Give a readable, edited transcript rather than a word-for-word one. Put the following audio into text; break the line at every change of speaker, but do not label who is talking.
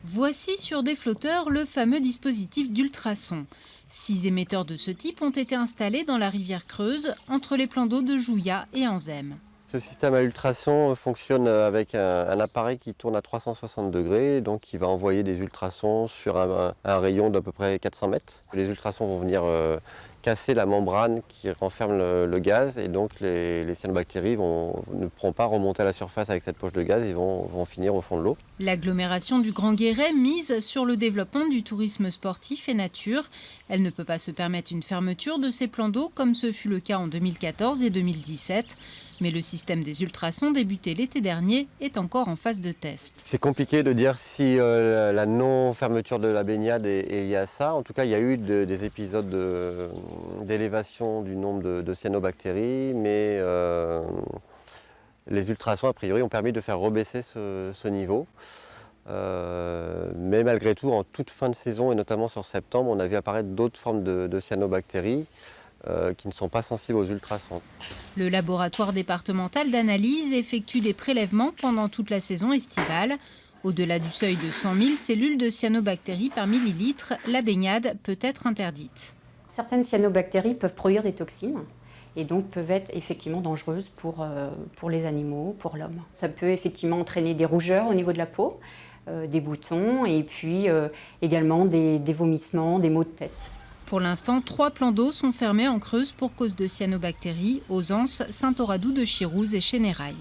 Voici sur des flotteurs le fameux dispositif d'ultrasons. 6 émetteurs de ce type ont été installés dans la rivière Creuse, entre les plans d'eau de Jouillat et Anzem.
Ce système à ultrasons fonctionne avec un appareil qui tourne à 360 degrés, donc qui va envoyer des ultrasons sur un rayon d'à peu près 400 mètres. Les ultrasons vont venir casser la membrane qui renferme le gaz et donc les cyanobactéries ne pourront pas remonter à la surface avec cette poche de gaz, ils vont finir au fond de l'eau.
L'agglomération du Grand Guéret mise sur le développement du tourisme sportif et nature. Elle ne peut pas se permettre une fermeture de ses plans d'eau comme ce fut le cas en 2014 et 2017. Mais le système des ultrasons débuté l'été dernier est encore en phase de test.
C'est compliqué de dire si la non-fermeture de la baignade est liée à ça. En tout cas, il y a eu des épisodes d'élévation du nombre de cyanobactéries, mais les ultrasons, a priori, ont permis de faire rebaisser ce niveau. Mais malgré tout, en toute fin de saison, et notamment sur septembre, on a vu apparaître d'autres formes de cyanobactéries qui ne sont pas sensibles aux ultrasons.
Le laboratoire départemental d'analyse effectue des prélèvements pendant toute la saison estivale. Au-delà du seuil de 100 000 cellules de cyanobactéries par millilitre, la baignade peut être interdite.
Certaines cyanobactéries peuvent produire des toxines et donc peuvent être effectivement dangereuses pour les animaux, pour l'homme. Ça peut effectivement entraîner des rougeurs au niveau de la peau, des boutons et puis également des vomissements, des maux de tête.
Pour l'instant, 3 plans d'eau sont fermés en Creuse pour cause de cyanobactéries aux Anses, Saint-Auradou de Chirouze et Chénérail.